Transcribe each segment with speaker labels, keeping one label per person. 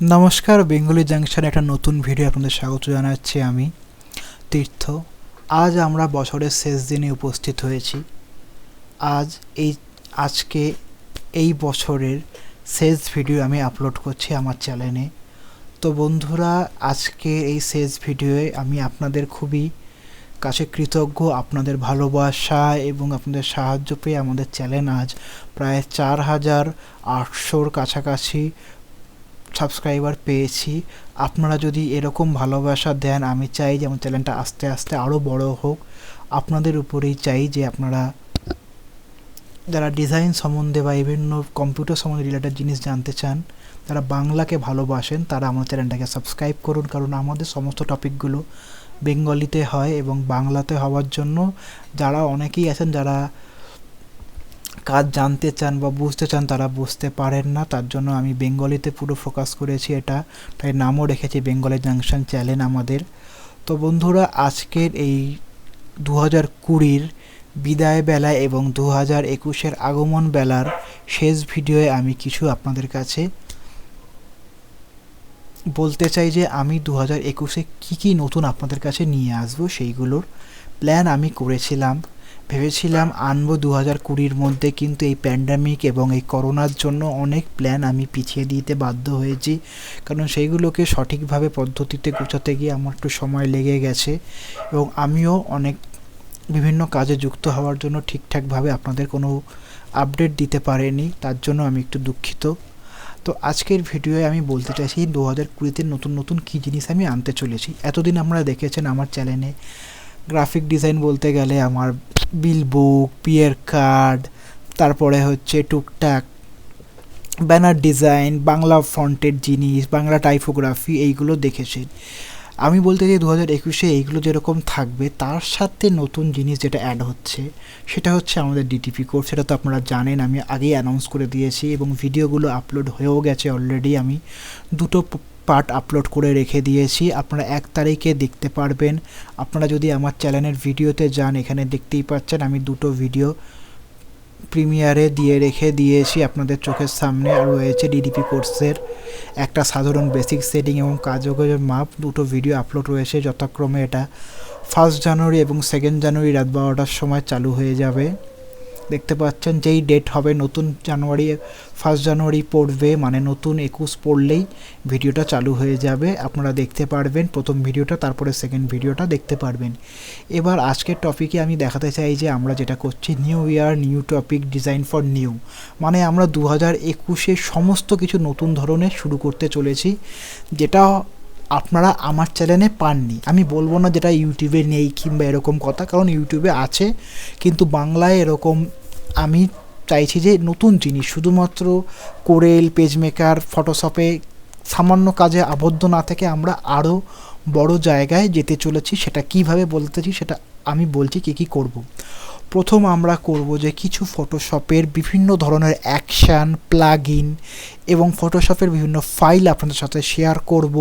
Speaker 1: নমস্কার, বেঙ্গলি জাংশনে একটা নতুন ভিডিও আপনাদের স্বাগত জানাচ্ছি আমি তীর্থ। আজ আমরা বছরের শেষ দিনে উপস্থিত হয়েছি। আজকে এই বছরের শেষ ভিডিও আমি আপলোড করছি আমার চ্যানেলে। তো বন্ধুরা, আজকে এই শেষ ভিডিওয়ে আমি আপনাদের খুবই কাছে কৃতজ্ঞ। আপনাদের ভালোবাসা এবং আপনাদের সাহায্য পেয়ে আমাদের চ্যানেল আজ প্রায় 4800-র কাছাকাছি সাবস্ক্রাইবার পেয়েছি। আপনারা যদি এরকম ভালোবাসা দেন, আমি চাই যে আমার চ্যানেলটা আস্তে আস্তে আরও বড় হোক। আপনাদের উপরেই চাই যে আপনারা যারা ডিজাইন সম্বন্ধে বা বিভিন্ন কম্পিউটার সম্বন্ধে রিলেটেড জিনিস জানতে চান, যারা বাংলাকে ভালোবাসেন, তারা আমার চ্যানেলটাকে সাবস্ক্রাইব করুন। কারণ আমাদের সমস্ত টপিকগুলো বেঙ্গলিতে হয় এবং বাংলাতে হওয়ার জন্য যারা অনেকেই আছেন যারা কাজ জানতে চান বা বুঝতে চান, তারা বুঝতে পারেন না। তার জন্য আমি বেঙ্গলিতে পুরো ফোকাস করেছি, তাই নামও রেখেছি বেঙ্গলি জাংশন চ্যানেল আমাদের। তো বন্ধুরা, আজকের এই 2020-র বিদায় বেলা এবং 2021-এর আগমন বেলার শেষ ভিডিওয়ে আমি কিছু আপনাদের কাছে বলতে চাই যে আমি 2021-এ কী নতুন আপনাদের কাছে নিয়ে আসবো, সেইগুলোর প্ল্যান আমি করেছিলাম। ভেবেছিলাম আনবো 2020-র মধ্যে, কিন্তু এই প্যান্ডামিক এবং এই করোনার জন্য অনেক প্ল্যান আমি পিছিয়ে দিতে বাধ্য হয়েছি। কারণ সেইগুলোকে সঠিকভাবে পদ্ধতিতে গোছাতে গিয়ে আমার একটু সময় লেগে গেছে এবং আমিও অনেক বিভিন্ন কাজে যুক্ত হওয়ার জন্য ঠিকঠাকভাবে আপনাদের কোনো আপডেট দিতে পারিনি। তার জন্য আমি একটু দুঃখিত। তো আজকের ভিডিওয়ে আমি বলতে চাইছি 2020-তে নতুন নতুন কী জিনিস আমি আনতে চলেছি। এতদিন আপনারা দেখেছেন আমার চ্যানেলে গ্রাফিক ডিজাইন বলতে গেলে আমার বিলবুক, পিয়ার কার্ড, তারপরে হচ্ছে টুকটাক ব্যানার ডিজাইন, বাংলা ফন্টের জিনিস, বাংলা টাইপোগ্রাফি, এইগুলো দেখেছেন। আমি বলতে চাই 2021-এ এইগুলো যেরকম থাকবে, তার সাথে নতুন জিনিস যেটা অ্যাড হচ্ছে সেটা হচ্ছে আমাদের ডিটিপি কোর্স। সেটা তো আপনারা জানেন, আমি আগেই অ্যানাউন্স করে দিয়েছি এবং ভিডিওগুলো আপলোড হয়েও গেছে অলরেডি। আমি দুটো পার্ট আপলোড করে রেখে দিয়েছি, আপনারা 1 তারিখে দেখতে পারবেন। আপনারা যদি আমার চ্যানেলের ভিডিওতে যান, এখানে দেখতেই পাচ্ছেন আমি দুটো ভিডিও প্রিমিয়ারে দিয়ে রেখে দিয়েছি আপনাদের চোখের সামনে। আর রয়েছে ডিডিপি কোর্সের একটা সাধারণ বেসিক সেটিং এবং কাজের মাপ, দুটো ভিডিও আপলোড রয়েছে। যথাক্রমে এটা 1 জানুয়ারি এবং 2 জানুয়ারি রাত 12টার সময় চালু হয়ে যাবে। দেখতে পাচ্ছেন যেই ডেট হবে নতুন 1 জানুয়ারি পড়বে, মানে নতুন 21 পড়লেই ভিডিওটা চালু হয়ে যাবে। আপনারা দেখতে পারবেন প্রথম ভিডিওটা, তারপরে সেকেন্ড ভিডিওটা দেখতে পারবেন। এবার আজকের টপিকে আমি দেখাতে চাই যে আমরা যেটা করছি new year new topic design for new, মানে আমরা 2021-এ সমস্ত কিছু নতুন ধরনের শুরু করতে চলেছি, যেটা আপনারা আমার চ্যানেলে পাননি। আমি বলবো না যেটা ইউটিউবে নেই কিংবা এরকম কথা, কারণ ইউটিউবে আছে, কিন্তু বাংলায় এরকম আমি চাইছি যে নতুন জিনিস শুধুমাত্র কোরেল, পেজমেকার, ফটোশপে সামান্য কাজে আবদ্ধ না থেকে আমরা আরও বড় জায়গায় যেতে চলেছি। সেটা কিভাবে বলতেছি সেটা আমি বলছি কী করব। প্রথম আমরা করব যে কিছু ফটোশপের বিভিন্ন ধরনের অ্যাকশান, প্লাগইন এবং ফটোশপের বিভিন্ন ফাইল আপনাদের সাথে শেয়ার করব।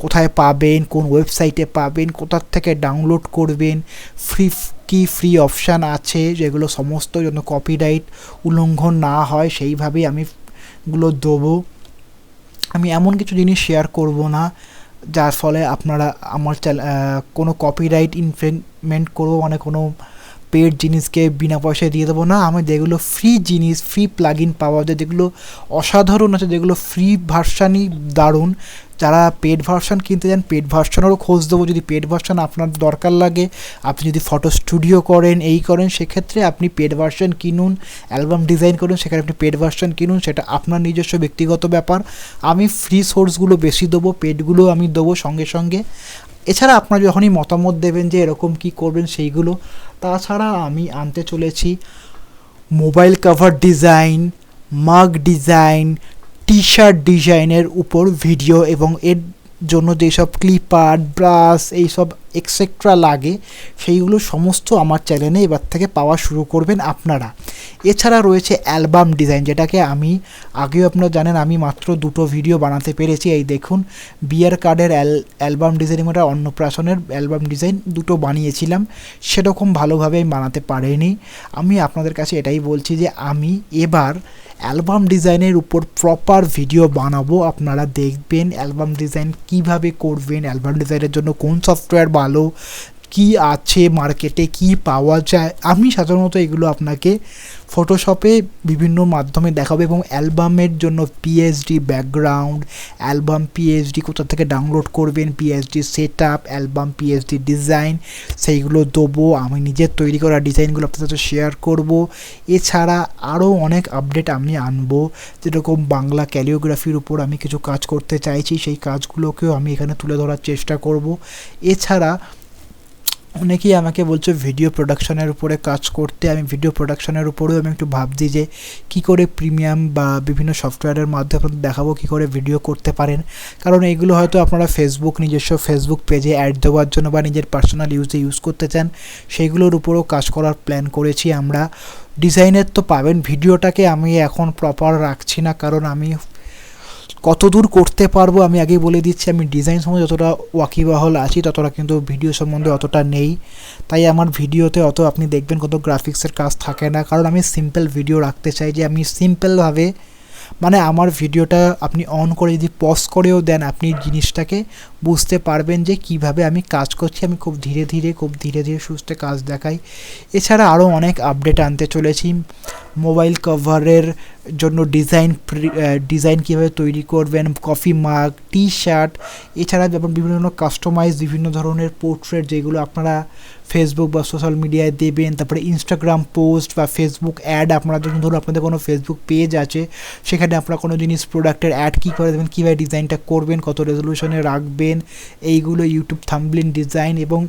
Speaker 1: কোথায় পাবেন, কোন ওয়েবসাইটে পাবেন, কোথার থেকে ডাউনলোড করবেন, ফ্রি অপশান আছে যেগুলো সমস্ত জন্য কপিরাইট উল্লঙ্ঘন না হয় সেইভাবেই আমি গুলো দেবো। আমি এমন কিছু জিনিস শেয়ার করব না যার ফলে আপনারা আমার কোনো কপিরাইট ইনফ্রিংমেন্ট করবো, মানে কোনো পেড জিনিসকে বিনা পয়সায় দিয়ে দেবো না। আমি যেগুলো ফ্রি জিনিস, ফ্রি প্লাগইন পাওয়া যায়, যেগুলো অসাধারণ আছে, যেগুলো ফ্রি ভার্সানই দারুণ। যারা পেড ভার্সান কিনতে চান, পেড ভার্সানেরও খোঁজ দেবো। যদি পেড ভার্সান আপনার দরকার লাগে, আপনি যদি ফটো স্টুডিও করেন, সেক্ষেত্রে আপনি পেড ভার্সান কিনুন। অ্যালবাম ডিজাইন করুন, সেখানে আপনি পেড ভার্সান কিনুন, সেটা আপনার নিজস্ব ব্যক্তিগত ব্যাপার। আমি ফ্রি সোর্সগুলো বেশি দেবো, পেডগুলো আমি দেবো সঙ্গে সঙ্গে। এছাড়া আপনারা যখনই মতামত দেবেন যে এরকম কি করবেন সেইগুলো। তাছাড়া আমি আনতে চলেছি মোবাইল কভার ডিজাইন, মাগ ডিজাইন, টি শার্ট ডিজাইনের উপর ভিডিও এবং এর জন্য যেসব ক্লিপ আর্ট, ব্রাশ, এইসব এক্সেট্রা লাগে সেইগুলো সমস্ত আমার চ্যানেলে এবার থেকে পাওয়া শুরু করবেন আপনারা। এছাড়া রয়েছে অ্যালবাম ডিজাইন, যেটাকে আমি আগেও আপনারা জানেন আমি মাত্র 2টো ভিডিও বানাতে পেরেছি। এই দেখুন বিয়ার কার্ডের অ্যালবাম ডিজাইন এবং অন্নপ্রাশনের অ্যালবাম ডিজাইন 2টো বানিয়েছিলাম, সেরকম ভালোভাবে আমি বানাতে পারিনি। আমি আপনাদের কাছে এটাই বলছি যে আমি এবার অ্যালবাম ডিজাইনের উপর প্রপার ভিডিও বানাবো, আপনারা দেখবেন অ্যালবাম ডিজাইন কিভাবে করবেন, অ্যালবাম ডিজাইনের জন্য কোন সফটওয়্যার ভালো, কি আছে মার্কেটে, কি পাওয়া যায়। আমি সাধারণত এগুলো আপনাকে ফটোশপে বিভিন্ন মাধ্যমে দেখাবো এবং অ্যালবামের জন্য পিএইচডি ব্যাকগ্রাউন্ড, অ্যালবাম পিএইচডি কোথা থেকে ডাউনলোড করবেন, PhD set up, album PhD design, সেইগুলো দেবো। আমি নিজের তৈরি করা ডিজাইনগুলো আপনাদের সাথে শেয়ার করব। এছাড়া আরও অনেক আপডেট আমি আনবো, যেরকম বাংলা ক্যালিওগ্রাফির উপর আমি কিছু কাজ করতে চাইছি, সেই কাজগুলোকেও আমি এখানে তুলে ধরার চেষ্টা করব। এছাড়া অনেকেই আমাকে বলছে ভিডিও প্রোডাকশনের উপরে কাজ করতে, আমি ভিডিও প্রোডাকশনের উপরেও আমি একটু ভাবছি যে কী করে প্রিমিয়াম বা বিভিন্ন সফটওয়্যারের মাধ্যমে আপনাদের দেখাবো কী করে ভিডিও করতে পারেন। কারণ এইগুলো হয়তো আপনারা নিজস্ব ফেসবুক পেজে অ্যাড দেওয়ার জন্য বা নিজের পার্সোনাল ইউজ করতে চান, সেইগুলোর উপরেও কাজ করার প্ল্যান করেছি আমরা। ডিজাইনের তো পাবেন, ভিডিওটাকে আমি এখন প্রপার রাখছি না, কারণ আমি কতদূর করতে পারবো আমি আগেই বলে দিচ্ছি। আমি ডিজাইন সম্বন্ধে যতটা ওয়াকিবহাল আছি ততটা কিন্তু ভিডিও সম্বন্ধে অতটা নেই, তাই আমার ভিডিওতে অত আপনি দেখবেন কত গ্রাফিক্সের কাজ থাকে না, কারণ আমি সিম্পল ভিডিও রাখতে চাই, যে আমি সিম্পলভাবে মানে আমার ভিডিওটা আপনি অন করে যদি পজ করেও দেন আপনি জিনিসটাকে বুঝতে পারবেন যে কিভাবে আমি কাজ করছি। আমি খুব ধীরে ধীরে সুস্থে কাজ দেখাই। এছাড়া আরও অনেক আপডেট আনতে চলেছি। মোবাইল কভারের জন্য ডিজাইন কীভাবে তৈরি করবেন, কফি মাগ, টি শার্ট, এছাড়া যেমন বিভিন্ন কাস্টমাইজ বিভিন্ন ধরনের পোর্ট্রেট যেগুলো আপনারা ফেসবুক বা সোশ্যাল মিডিয়ায় দেবেন, তারপরে ইনস্টাগ্রাম পোস্ট বা ফেসবুক অ্যাড, আপনারা যখন ধরুন আপনাদের কোনো ফেসবুক পেজ আছে সেখানে আপনারা কোনো জিনিস প্রোডাক্টের অ্যাড কী করে দেবেন, কীভাবে ডিজাইনটা করবেন, কত রেজলিউশনে রাখবেন, এইগুলো ইউটিউব থাম্বনেল ডিজাইন এবং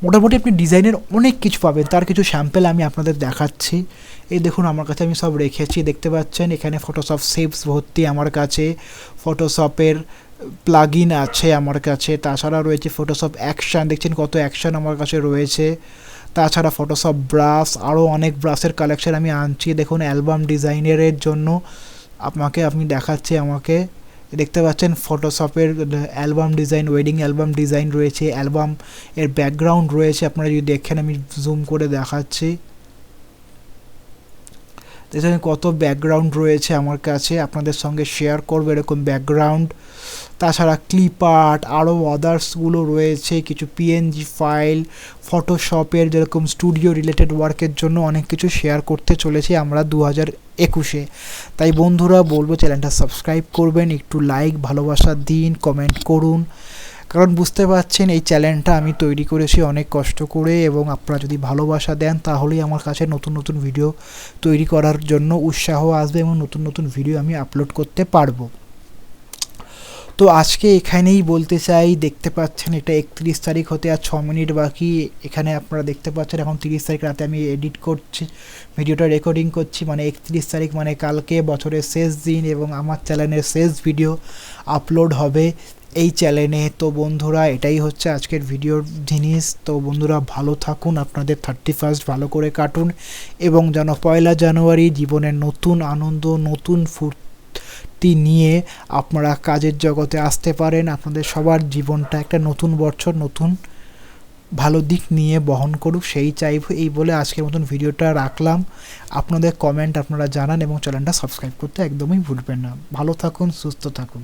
Speaker 1: মোটামুটি আপনি ডিজাইনের অনেক কিছু পাবেন। তার কিছু স্যাম্পল আমি আপনাদের দেখাচ্ছি। এই দেখুন আমার কাছে আমি সব রেখেছি, দেখতে পাচ্ছেন এখানে ফটোশপ শেপস ভর্তি আমার কাছে, ফটোশপের প্লাগইন আছে আমার কাছে, তাছাড়া রয়েছে ফটোশপ অ্যাকশান, দেখছেন কত অ্যাকশান আমার কাছে রয়েছে, তাছাড়া ফটোশপ ব্রাশ, আরও অনেক ব্রাশের কালেকশন আমি আনছি। দেখুন অ্যালবাম ডিজাইনের জন্য আপনি দেখাচ্ছি, আমাকে দেখতে পাচ্ছেন ফটোশপের album design, wedding album design রয়েছে, অ্যালবাম এর ব্যাকগ্রাউন্ড রয়েছে, আপনারা যদি দেখেন আমি জুম করে দেখাচ্ছি, দেখছেন কত ব্যাকগ্রাউন্ড রয়েছে আমার কাছে, আপনাদের সঙ্গে শেয়ার করবো এরকম ব্যাকগ্রাউন্ড। তাছাড়া ক্লিপ আর্ট, আরও আদার্সগুলো রয়েছে, কিছু পিএনজি ফাইল, ফটোশপের যেরকম স্টুডিও রিলেটেড ওয়ার্কের জন্য অনেক কিছু শেয়ার করতে চলেছি আমরা 2021-এ। তাই বন্ধুরা বলবো চ্যানেলটা সাবস্ক্রাইব করবেন, একটু লাইক ভালোবাসা দিন, কমেন্ট করুন, কারণ বুঝতে পারছেন এই চ্যানেলটা আমি তৈরি করেছি অনেক কষ্ট করে, এবং আপনারা যদি ভালোবাসা দেন তাহলেই আমার কাছে নতুন ভিডিও তৈরি করার জন্য উৎসাহ আসবে এবং নতুন ভিডিও আমি আপলোড করতে পারবো। তো আজকে এখানেই বলতে চাই, দেখতে পাচ্ছেন এটা 31 তারিখ হতে আর 6 মিনিট বাকি। এখানে আপনারা দেখতে পাচ্ছেন এখন 30 তারিখ রাতে আমি এডিট করছি, ভিডিওটা রেকর্ডিং করছি, মানে 31 তারিখ মানে কালকে বছরের শেষ দিন এবং আমার চ্যানেলের শেষ ভিডিও আপলোড হবে এই চ্যানেলে। তো বন্ধুরা এটাই হচ্ছে আজকের ভিডিওর জিনিস। তো বন্ধুরা ভালো থাকুন, আপনাদের 31st ভালো করে কাটুন এবং যেন 1 জানুয়ারি জীবনের নতুন আনন্দ, নতুন ফুর্তি নিয়ে আপনারা কাজের জগতে আসতে পারেন, আপনাদের সবার জীবনটা একটা নতুন বছর নতুন ভালো দিক নিয়ে বহন করুক, সেই চাইব। এই বলে আজকের মতন ভিডিওটা রাখলাম। আপনাদের কমেন্ট আপনারা জানান এবং চ্যানেলটা সাবস্ক্রাইব করতে একদমই ভুলবেন না। ভালো থাকুন, সুস্থ থাকুন।